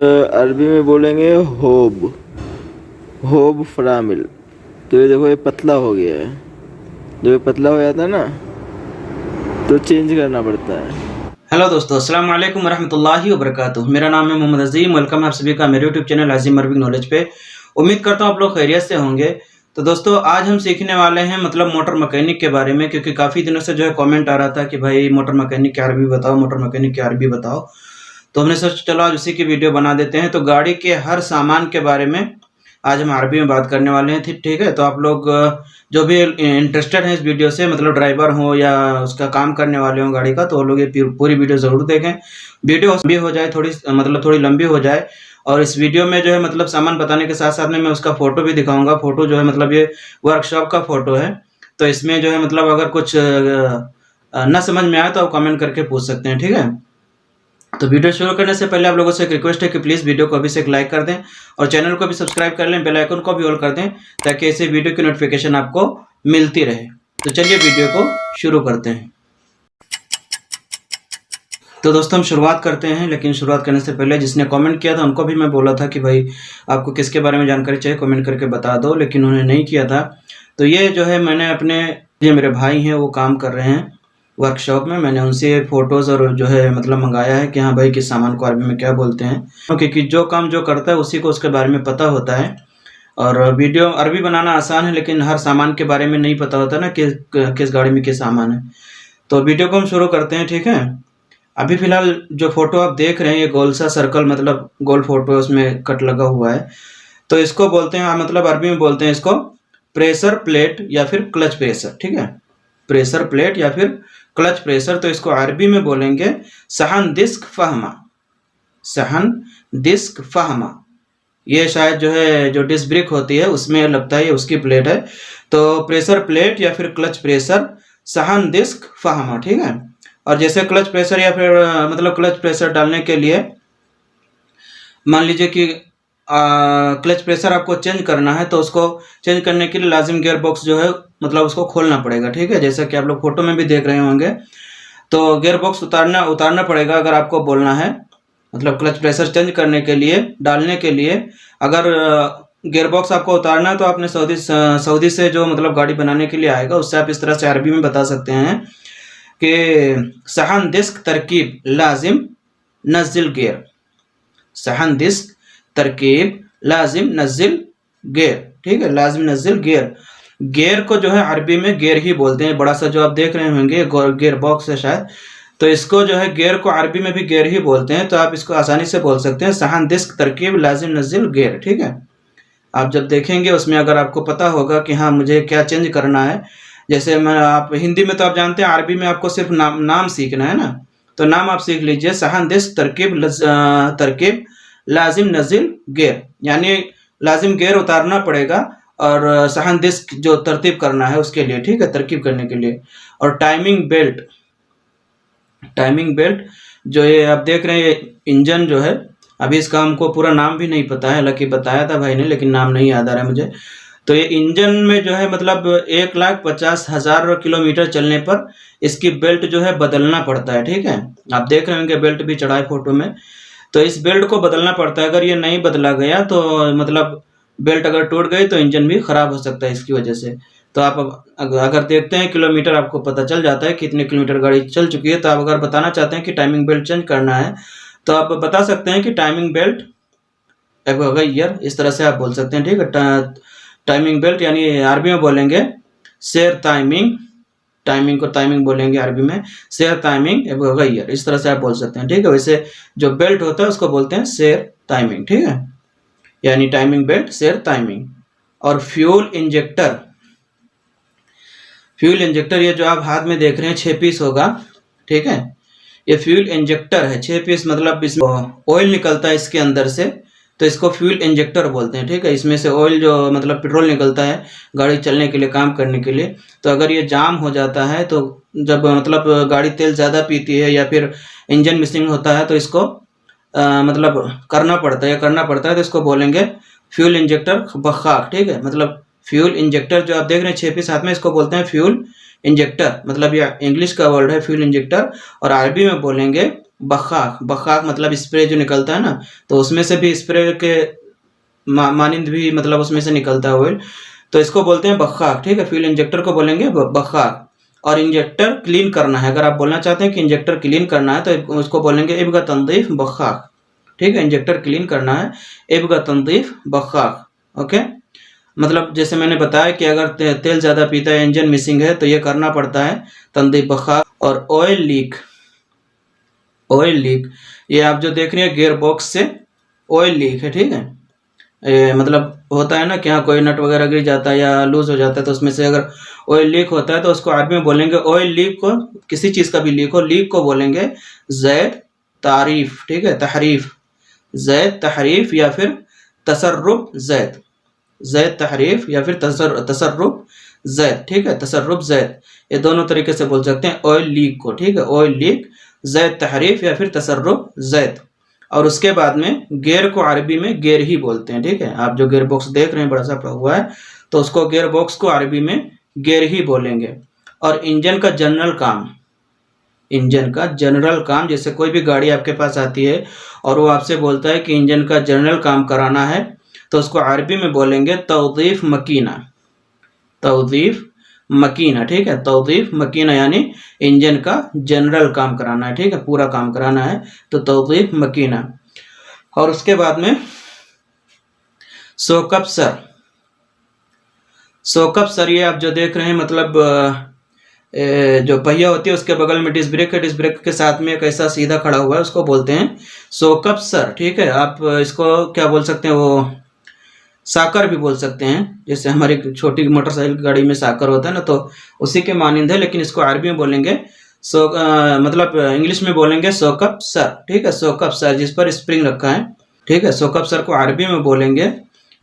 अरबी में बोलेंगे होब, होब फरामिल। तो ये देखो, ये पतला हो गया है। जब ये पतला हो जाता है ना, तो चेंज करना पड़ता है। हेलो दोस्तों, अस्सलाम वालेकुम रहमतुल्लाहि व बरकातुहू। मेरा नाम है मोहम्मद अजीम। वेलकम है आप सभी का मेरे यूट्यूब चैनल अजीम अरबिक नॉलेज पे। उम्मीद करता हूँ आप लोग खैरियत से होंगे। तो दोस्तों, आज हम सीखने वाले हैं मतलब मोटर मैकेनिक के बारे में, क्योंकि काफ़ी दिनों से जो है कमेंट आ रहा था कि भाई मोटर मैकेनिक की अरबी बताओ, मोटर मैकेनिक की अरबी बताओ। तो हमने सोचा चलो आज उसी की वीडियो बना देते हैं। तो गाड़ी के हर सामान के बारे में आज हम अरबी में बात करने वाले हैं। ठीक है, तो आप लोग जो भी इंटरेस्टेड हैं इस वीडियो से, मतलब ड्राइवर हो या उसका काम करने वाले हो गाड़ी का, तो वो लोग ये पूरी वीडियो ज़रूर देखें। वीडियो लंबी हो जाए, थोड़ी लंबी हो जाए। और इस वीडियो में जो है मतलब सामान बताने के साथ साथ में मैं उसका फ़ोटो भी दिखाऊंगा। फ़ोटो जो है मतलब ये वर्कशॉप का फ़ोटो है। तो इसमें जो है मतलब अगर कुछ ना समझ में आए तो आप कमेंट करके पूछ सकते हैं। ठीक है, तो वीडियो शुरू करने से पहले आप लोगों से एक रिक्वेस्ट है कि प्लीज़ वीडियो को अभी से एक लाइक कर दें और चैनल को भी सब्सक्राइब कर लें, बेल आइकन को भी ऑल कर दें, ताकि ऐसे वीडियो की नोटिफिकेशन आपको मिलती रहे। तो चलिए वीडियो को शुरू करते हैं। तो दोस्तों, हम शुरुआत करते हैं, लेकिन शुरुआत करने से पहले जिसने कमेंट किया था उनको भी मैं बोला था कि भाई आपको किसके बारे में जानकारी चाहिए कमेंट करके बता दो, लेकिन उन्होंने नहीं किया था। तो ये जो है मैंने अपने, ये मेरे भाई हैं वो काम कर रहे हैं वर्कशॉप में, मैंने उनसे फ़ोटोज़ और जो है मतलब मंगाया है कि हाँ भाई किस सामान को अरबी में क्या बोलते हैं, क्योंकि जो काम जो करता है उसी को उसके बारे में पता होता है। और वीडियो अरबी बनाना आसान है, लेकिन हर सामान के बारे में नहीं पता होता ना कि किस गाड़ी में किस सामान है। तो वीडियो को हम शुरू करते हैं। ठीक है, अभी फ़िलहाल जो फ़ोटो आप देख रहे हैं ये गोल सा सर्कल, मतलब गोल फ़ोटो, उसमें कट लगा हुआ है। तो इसको बोलते हैं मतलब अरबी में बोलते हैं इसको प्रेशर प्लेट या फिर क्लच प्रेशर। ठीक है, प्रेशर प्लेट या फिर क्लच प्रेशर। तो इसको अरबी में बोलेंगे सहन डिस्क फहमा, सहन डिस्क फहमा। ये शायद जो है जो डिस्क ब्रेक होती है उसमें लगता है, ये उसकी प्लेट है। तो प्रेशर प्लेट या फिर क्लच प्रेशर सहन डिस्क फहमा। ठीक है, और जैसे क्लच प्रेशर या फिर मतलब क्लच प्रेशर डालने के लिए मान लीजिए कि क्लच प्रेशर आपको चेंज करना है, तो उसको चेंज करने के लिए लाजिम गियर बॉक्स जो है मतलब उसको खोलना पड़ेगा। ठीक है, जैसा कि आप लोग फोटो में भी देख रहे होंगे। तो गियर बॉक्स उतारना पड़ेगा अगर आपको बोलना है, मतलब क्लच प्रेशर चेंज करने के लिए, डालने के लिए। अगर गियर बॉक्स आपको उतारना है तो आपने सऊदी से जो मतलब गाड़ी बनाने के लिए आएगा उससे आप इस तरह से अरबी में बता सकते हैं कि सहन डिस्क तरकीब लाजिम नज़िल गियर, सहन डिस्क तरकीब लाजिम नज़िल गियर। ठीक है, लाजिम नज़िल गियर। गियर को जो है अरबी में गियर ही बोलते हैं। बड़ा सा जो आप देख रहे होंगे गियर बॉक्स है शायद, तो इसको जो है गियर को अरबी में भी गियर ही बोलते हैं। तो आप इसको आसानी से बोल सकते हैं सहन डिस्क तरकीब लाजिम नज़िल गियर। ठीक है, आप जब देखेंगे उसमें अगर आपको पता होगा कि हाँ मुझे क्या चेंज करना है, जैसे मैं, आप हिंदी में तो आप जानते हैं, अरबी में आपको सिर्फ नाम सीखना है ना। तो नाम आप सीख लीजिए, सहन डिस्क तरकीब लाजिम नज़िल गियर, यानी लाजिम गियर उतारना पड़ेगा और सहन डिस्क जो तरतीब करना है उसके लिए। ठीक है, तरकीब करने के लिए। और टाइमिंग बेल्ट, टाइमिंग बेल्ट जो ये आप देख रहे हैं, इंजन जो है, अभी इसका हमको पूरा नाम भी नहीं पता है, हालांकि बताया था भाई ने, लेकिन नाम नहीं याद आ रहा है मुझे। तो ये इंजन में जो है मतलब 1,50,000 किलोमीटर चलने पर इसकी बेल्ट जो है बदलना पड़ता है। ठीक है, आप देख रहे होंगे बेल्ट भी चढ़ा है फोटो में। तो इस बेल्ट को बदलना पड़ता है, अगर ये नहीं बदला गया तो मतलब बेल्ट अगर टूट गई तो इंजन भी ख़राब हो सकता है इसकी वजह से। तो आप अगर देखते हैं किलोमीटर, आपको पता चल जाता है कितने किलोमीटर गाड़ी चल चुकी है। तो आप अगर बताना चाहते हैं कि टाइमिंग बेल्ट चेंज करना है तो आप बता सकते हैं कि टाइमिंग बेल्ट ईयर, इस तरह से आप बोल सकते हैं। ठीक है, टाइमिंग बेल्ट यानी अरबी में बोलेंगे शेर टाइमिंग, टाइमिंग को टाइमिंग बोलेंगे अरबी में शेर टाइमिंग ईयर, इस तरह से आप बोल सकते हैं। ठीक है, वैसे जो बेल्ट होता है उसको बोलते हैं शेर टाइमिंग। ठीक है, यानी टाइमिंग बेल्ट शेर टाइमिंग। और फ्यूल इंजेक्टर, फ्यूल इंजेक्टर ये जो आप हाथ में देख रहे हैं 6 पीस होगा। ठीक है, ये फ्यूल इंजेक्टर है, 6 पीस, मतलब इसमें ऑयल निकलता है इसके अंदर से, तो इसको फ्यूल इंजेक्टर बोलते हैं। ठीक है, इसमें से ऑयल जो मतलब पेट्रोल निकलता है गाड़ी चलने के लिए, काम करने के लिए। तो अगर ये जाम हो जाता है, तो जब मतलब गाड़ी तेल ज़्यादा पीती है या फिर इंजन मिसिंग होता है तो इसको मतलब करना पड़ता है, तो इसको बोलेंगे फ्यूल इंजेक्टर बखाक। ठीक है, मतलब फ्यूल इंजेक्टर जो आप देख रहे हैं 6 पीस हाथ में, इसको बोलते हैं फ्यूल इंजेक्टर, मतलब ये इंग्लिश का वर्ड है फ्यूल इंजेक्टर। और अरबी में बोलेंगे बखाक, बखाक मतलब स्प्रे जो निकलता है ना, तो उसमें से भी स्प्रे के मानिंद भी मतलब उसमें से निकलता है ऑयल, तो इसको बोलते हैं बखाक, ठीक है। फ्यूल इंजेक्टर को बोलेंगे बखाक। और इंजेक्टर क्लीन करना है, अगर आप बोलना चाहते हैं कि इंजेक्टर क्लीन करना है तो उसको बोलेंगे इब्गा तंदीफ बखाक, ठीक है। इंजेक्टर क्लीन करना है, इब्गा तंदीफ बखाक, ओके। मतलब जैसे मैंने बताया कि अगर तेल ज़्यादा पीता है, इंजन मिसिंग है, तो ये करना पड़ता है तंदीफ बखाक। और ऑयल लीक, ऑयल लीक ये आप जो देख रहे हैं गियर बॉक्स से ऑयल लीक है, ठीक है। मतलब होता है ना कि हाँ कोई नट वगैरह गिर जाता है या लूज हो जाता है, तो उसमें से अगर ऑयल लीक होता है तो उसको अरबी में बोलेंगे, ऑयल लीक को, किसी चीज़ का भी लीक हो, लीक को बोलेंगे ज़ैद तारीफ, ठीक है, तहरीफ, ज़ैद तहरीफ या फिर तसर्रुब ज़ैद, ज़ैद तहरीफ या फिर तसर्रुब ज़ैद, ठीक है, तसर्रुब ज़ैद, ये दोनों तरीके से बोल सकते हैं ऑयल लीक को, ठीक है। ऑयल लीक, ज़ैद तहरीफ या फिर तसर्रुब ज़ैद। और उसके बाद में गियर को अरबी में गियर ही बोलते हैं, ठीक है। आप जो गियर बॉक्स देख रहे हैं बड़ा सा पड़ा हुआ है, तो उसको गियर बॉक्स को अरबी में गियर ही बोलेंगे। और इंजन का जनरल काम, इंजन का जनरल काम, जैसे कोई भी गाड़ी आपके पास आती है और वो आपसे बोलता है कि इंजन का जनरल काम कराना है, तो उसको अरबी में बोलेंगे तौदीफ मकीना, तौदीफ मकीना, ठीक है। तौदीफ मकीना यानी इंजन का जनरल काम कराना है, ठीक है, पूरा काम कराना है, तो तौदीफ मकीना। और उसके बाद में सोकअप सर, सोकअप सर ये आप जो देख रहे हैं, मतलब जो पहिया होती है उसके बगल में डिस्क ब्रेक है, डिस्क ब्रेक के साथ में एक ऐसा सीधा खड़ा हुआ है, उसको बोलते हैं सोकअप सर, ठीक है। आप इसको क्या बोल सकते हैं, वो साकर भी बोल सकते हैं, जैसे हमारी छोटी मोटरसाइकिल गाड़ी में साकर होता है ना, तो उसी के मानिंद है, लेकिन इसको अरबी में बोलेंगे मतलब इंग्लिश में बोलेंगे सोकअप सर, ठीक है। सोकअप सर जिस पर स्प्रिंग रखा है, ठीक है। सोकअप सर को अरबी में बोलेंगे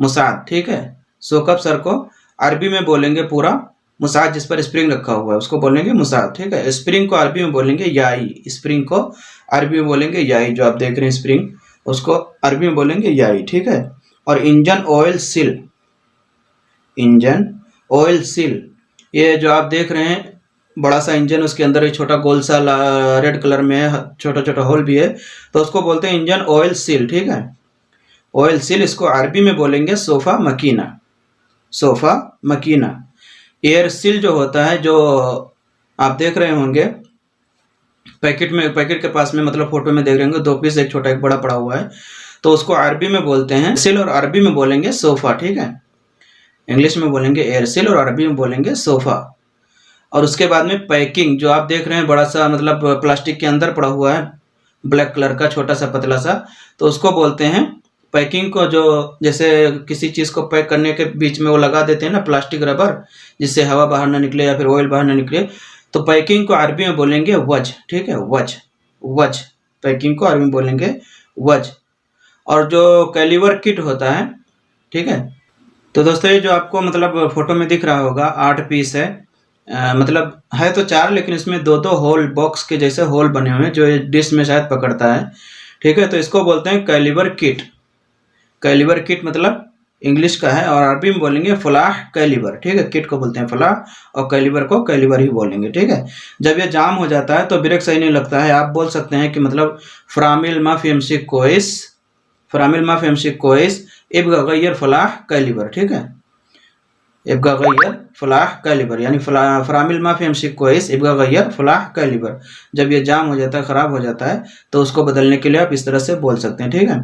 मुसाद, ठीक है। सोकअप सर को अरबी में बोलेंगे पूरा मुसाद, जिस पर स्प्रिंग रखा हुआ है उसको बोलेंगे मुसाद, ठीक है। स्प्रिंग को अरबी में बोलेंगे याई, स्प्रिंग को अरबी में बोलेंगे याई, जो आप देख रहे हैं स्प्रिंग, उसको अरबी में बोलेंगे याई, ठीक है। और engine oil seal, engine oil seal, ये जो आप देख रहे हैं बड़ा सा इंजन, उसके अंदर एक छोटा गोल सा रेड कलर में है, छोटा छोटा होल भी है, तो उसको बोलते हैं इंजन ऑयल सील, ठीक है। ऑयल सील, इसको अरबी में बोलेंगे सोफा मकीना, सोफा मकीना। एयर सील जो होता है, जो आप देख रहे होंगे पैकेट में, पैकेट के पास में, मतलब फोटो में देख रहे होंगे 2 पीस, एक छोटा एक बड़ा पड़ा हुआ है, तो उसको अरबी में बोलते हैं सील और अरबी में बोलेंगे सोफा, ठीक है। इंग्लिश में बोलेंगे एयर सील और अरबी में बोलेंगे सोफा। और उसके बाद में पैकिंग, जो आप देख रहे हैं बड़ा सा, मतलब प्लास्टिक के अंदर पड़ा हुआ है, ब्लैक कलर का छोटा सा पतला सा, तो उसको बोलते हैं पैकिंग को। जो जैसे किसी चीज़ को पैक करने के बीच में वो लगा देते हैं ना प्लास्टिक रबर, जिससे हवा बाहर ना निकले या फिर ऑयल बाहर ना निकले, तो पैकिंग को अरबी में बोलेंगे वज, ठीक है, वज, वज, पैकिंग को अरबी में बोलेंगे वज। और जो कैलिवर किट होता है, ठीक है, तो दोस्तों ये जो आपको मतलब फोटो में दिख रहा होगा 8 पीस है, मतलब है तो 4, लेकिन इसमें 2-2 होल बॉक्स के जैसे होल बने हुए हैं, जो डिश में शायद पकड़ता है, ठीक है। तो इसको बोलते हैं कैलिवर किट, कैलिवर किट मतलब इंग्लिश का है, और अरबी में बोलेंगे फलाह कैलिवर, ठीक है। किट को बोलते हैं फलाह और कैलिवर को कैलिवर ही बोलेंगे, ठीक है। जब ये जाम हो जाता है तो ब्रेक सही नहीं लगता है, आप बोल सकते हैं कि मतलब फ्रामिल मा फिमसी कोइस, फ्रामिल मा फिमसी कोइस इब्गा गैर फलाह कैलिवर, ठीक है, इब्गा गैर फलाह कैलिबर, यानी फ्रामिल मा फिमसी कोइस इब्गा गैर फलाह कैलिबर। जब ये जाम हो जाता है, ख़राब हो जाता है, तो उसको बदलने के लिए आप इस तरह से बोल सकते हैं, ठीक है।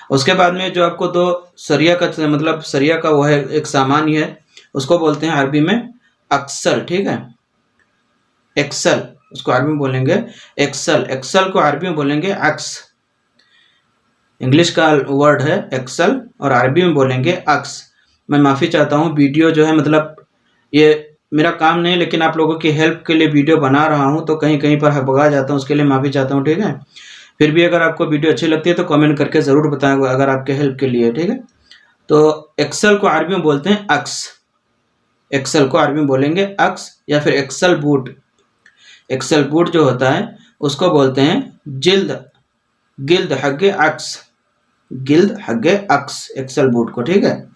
उसके बाद में जो आपको 2 सरिया का, मतलब सरिया का वो है एक सामान ही है, उसको बोलते हैं अरबी में अक्सल, ठीक है, एक्सल, उसको अरबी में बोलेंगे एक्सल। एक्सल को अरबी में बोलेंगे अक्स, इंग्लिश का वर्ड है एक्सल और अरबी में बोलेंगे अक्स। मैं माफ़ी चाहता हूँ, वीडियो जो है मतलब ये मेरा काम नहीं, लेकिन आप लोगों की हेल्प के लिए वीडियो बना रहा हूँ, तो कहीं कहीं पर भगा जाता हूँ, उसके लिए माफ़ी चाहता हूँ, ठीक है। फिर भी अगर आपको वीडियो अच्छी लगती है तो कमेंट करके ज़रूर बताएं, अगर आपके हेल्प के लिए, ठीक है। तो एक्सल को अरबी में बोलते हैं अक्स, एक्सल को अरबी में बोलेंगे अक्स, या फिर एक्सल बूट। एक्सल बूट जो होता है उसको बोलते हैं जिल्द, गिल्द हग्गे अक्स, गिल्द हग्गे अक्स, एक्सल बूट को, ठीक है,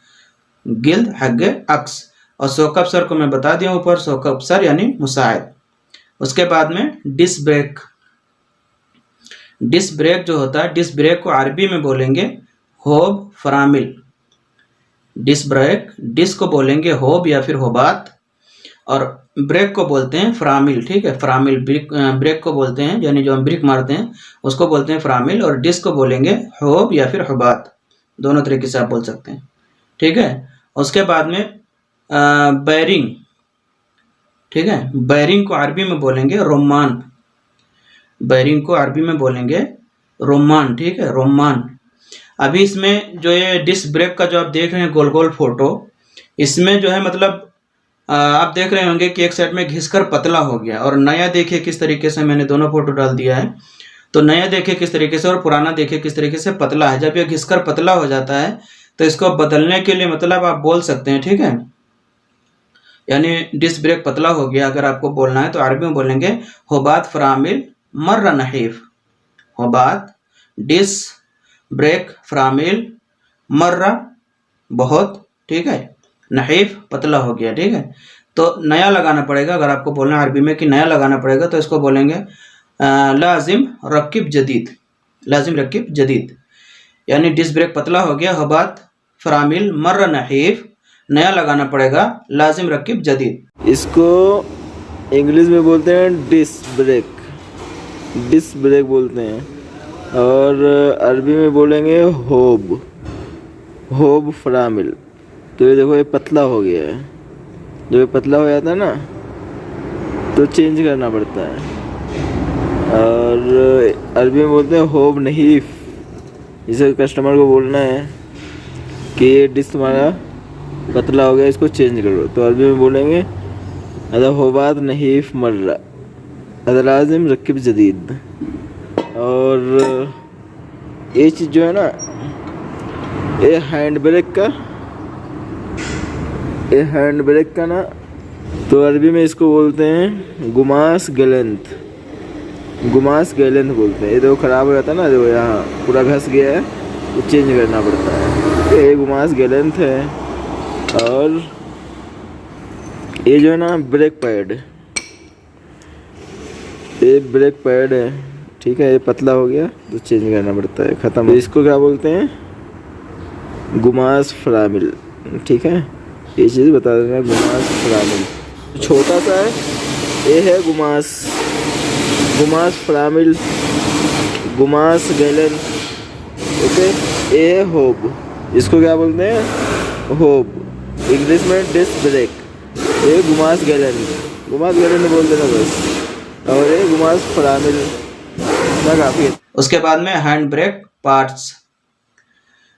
गिल्द हग्गे अक्स। और सोकअप सर को मैं बता दिया ऊपर, सोकअप सर यानी मुसाइद। उसके बाद में डिस्क ब्रेक, डिस्क ब्रेक जो होता है, डिस्क ब्रेक को अरबी में बोलेंगे होब फरामिल। डिस्क ब्रेक, डिस्क को बोलेंगे होब या फिर होबात, और ब्रेक को बोलते हैं फ्रामिल। ठीक है, फ्रामिल ब्रेक को बोलते हैं, यानी जो हम ब्रेक मारते हैं उसको बोलते हैं फ्रामिल, और डिस्क को बोलेंगे होब या फिर होबात, दोनों तरीके से आप बोल सकते हैं। ठीक है, उसके बाद में बैरिंग। ठीक है, बैरिंग को अरबी में बोलेंगे रोमान। बैरिंग को अरबी में बोलेंगे रोमान। ठीक है, रोमान। अभी इसमें जो ये डिस्क ब्रेक का जो आप देख रहे हैं गोल गोल फोटो, इसमें जो है मतलब आप देख रहे होंगे कि एक साइड में घिसकर पतला हो गया, और नया देखिए किस तरीके से मैंने दोनों फोटो डाल दिया है। तो नया देखिए किस तरीके से और पुराना देखिए किस तरीके से पतला है। जब ये घिसकर पतला हो जाता है तो इसको बदलने के लिए मतलब आप बोल सकते हैं। ठीक है, यानी डिस्क ब्रेक पतला हो गया अगर आपको बोलना है तो अरबी में बोलेंगे होबात फरामिल मर्रा नहीफ। होबात डिस्क ब्रेक फ्रामिल मर्रा बहुत, ठीक है, नहीफ पतला हो गया। ठीक है, तो नया लगाना पड़ेगा। अगर आपको बोलना है अरबी में कि नया लगाना पड़ेगा तो इसको बोलेंगे लाजिम रकिब जदीद। लाजिम रकिब जदीद, यानी डिस्क ब्रेक पतला हो गया, होबात फरामिल मर्रा नहीफ, नया लगाना पड़ेगा, लाजिम रकिब जदीद। इसको इंग्लिश में बोलते हैं डिस्क ब्रेक, डिस्क ब्रेक बोलते हैं, और अरबी में बोलेंगे होब, होब फरामिल। तो ये देखो ये पतला हो गया है, जब ये पतला हो जाता है ना तो चेंज करना पड़ता है। और अरबी में बोलते हैं होब नहीफ। इसे कस्टमर को बोलना है कि ये डिश तुम्हारा पतला हो गया, इसको चेंज करो, तो अरबी में बोलेंगे अदा होबात नहीफ मर्रा अदा लाजिम रकिब जदीद। और ये चीज़ जो है ना, ये हैंड ब्रेक का ना, तो अरबी में इसको बोलते हैं गुमास गलंत, गुमास गलंत बोलते हैं। ये देखो ख़राब हो जाता है ना, देखो यहाँ पूरा घस गया है, तो चेंज करना पड़ता है। ये गुमास गलंत है। और ये जो है ना ब्रेक पैड, ये ब्रेक पैड है। ठीक है, ये पतला हो गया तो चेंज करना पड़ता है, ख़त्म। तो इसको क्या बोलते हैं, गुमास फरामिल। ठीक है, ये चीज़ बता देना, गुमास फरामिल। छोटा सा है, ये है गुमास, गुमास फरामिल, गुमास गैलन। ओके, ये है होब, इसको क्या बोलते हैं, होब। इंग्लिश में डिस्क ब्रेक, ये गुमास गैलन, गुमास गैलन बोल देना बस। और ये गुमास फरामिल ना, काफ़ी है। उसके बाद में hand brake parts.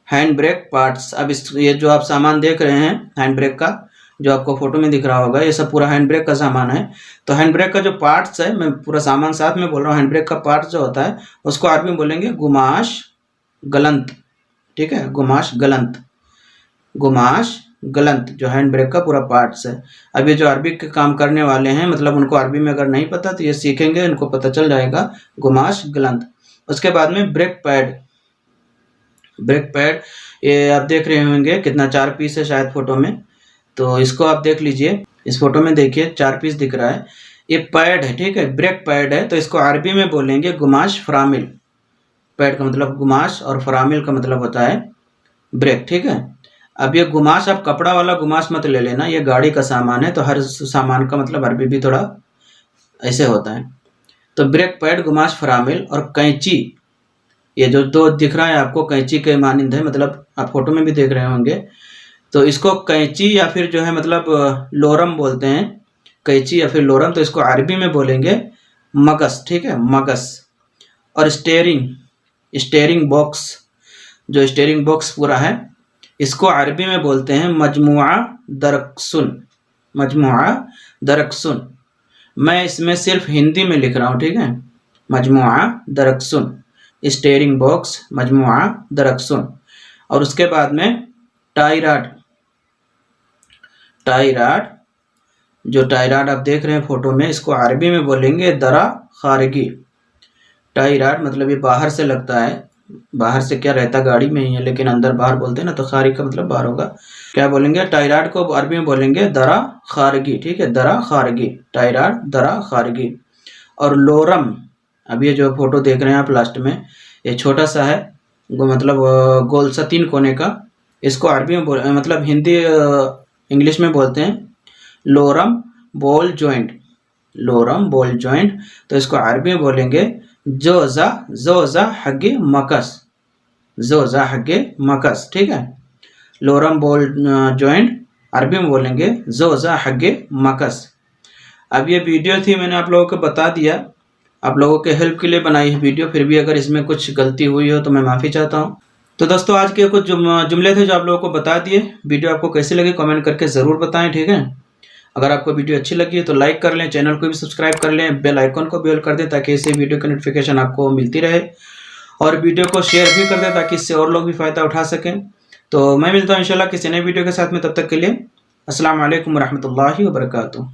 Hand brake parts, अब ये जो आप सामान देख रहे हैं हैंड ब्रेक का, जो आपको फोटो में दिख रहा होगा, ये सब पूरा हैंड ब्रेक का सामान है। तो हैंड ब्रेक का जो पार्ट्स है, मैं पूरा सामान साथ में बोल रहा हूँ। हैंड ब्रेक का पार्ट्स जो होता है उसको अरबी में बोलेंगे गुमाश गलंत। ठीक है, गुमाश गलंत, गुमाश गलंत जो हैंड ब्रेक का पूरा पार्ट्स है। अब ये जो अरबी के काम करने वाले हैं, मतलब उनको अरबी में अगर नहीं पता तो ये सीखेंगे, इनको पता चल जाएगा, गुमाश गलंत। उसके बाद में ब्रेक पैड। ब्रेक पैड ये आप देख रहे होंगे कितना, 4 पीस है शायद फोटो में, तो इसको आप देख लीजिए। इस फोटो में देखिए 4 पीस दिख रहा है, ये पैड है। ठीक है, ब्रेक पैड है, तो इसको अरबी में बोलेंगे गुमाश फरामिल। पैड का मतलब गुमाश और फरामिल का मतलब होता है ब्रेक। ठीक है, अब ये गुमाश आप कपड़ा वाला गुमाश मत ले लेना, ये गाड़ी का सामान है, तो हर सामान का मतलब अरबी भी थोड़ा ऐसे होता है। तो ब्रेक पैड, गुमाश फरामिल, और कैंची, ये जो 2 दिख रहा है आपको, कैंची के मानिंद है, मतलब आप फोटो में भी देख रहे होंगे। तो इसको कैंची या फिर जो है मतलब लोरम बोलते हैं, कैंची या फिर लोरम। तो इसको अरबी में बोलेंगे मगस। ठीक है, मगस। और स्टेयरिंग बॉक्स, जो स्टेयरिंग बॉक्स पूरा है, इसको अरबी में बोलते हैं मजमुआ दरकसुन, मजमुआ दरकसुन। मैं इसमें सिर्फ हिंदी में लिख रहा हूँ। ठीक है, मजमुआ दरकसुन, स्टेयरिंग बॉक्स, मजमुआ दरकसुन। और उसके बाद में टाई राड। टाई राड, जो टाई राड आप देख रहे हैं फोटो में, इसको अरबी में बोलेंगे दरा खारगी। टाई राड मतलब ये बाहर से लगता है, बाहर से क्या रहता गाड़ी में ही है, लेकिन अंदर बाहर बोलते हैं ना, तो खारिग का मतलब बाहर होगा। क्या बोलेंगे, टाई राड को अरबी में बोलेंगे दरा खारगी। ठीक है, दरा खारगी, टाई राड दरा खारगी। और लोरम, अब ये जो फोटो देख रहे हैं आप लास्ट में, ये छोटा सा है, मतलब गोल सा 3 कोने का। इसको अरबी में मतलब हिंदी इंग्लिश में बोलते हैं Loram ball joint, Loram ball joint. तो इसको अरबी में बोलेंगे जोजा हगे मकस, जोजा हगे मकस, ठीक है। लोरम बॉल जॉइंट अरबी में बोलेंगे जोजा हगे मकस। अब ये वीडियो थी, मैंने आप लोगों को बता दिया, आप लोगों के हेल्प के लिए बनाई है वीडियो। फिर भी अगर इसमें कुछ गलती हुई हो तो मैं माफ़ी चाहता हूँ। तो दोस्तों आज के कुछ जुमले थे जो आप लोगों को बता दिए। वीडियो आपको कैसी लगी कमेंट करके ज़रूर बताएं, ठीक है। अगर आपको वीडियो अच्छी लगी है तो लाइक कर लें, चैनल को भी सब्सक्राइब कर लें, बेल आइकन को भी ऑल कर दें ताकि इससे वीडियो की नोटिफिकेशन आपको मिलती रहे, और वीडियो को शेयर भी कर दें ताकि इससे और लोग भी फ़ायदा उठा सकें। तो मैं मिलता हूँ इंशाल्लाह किसी नए वीडियो के साथ में, तब तक के लिए अस्सलाम वालेकुम रहमतुल्लाहि व बरकातुहू।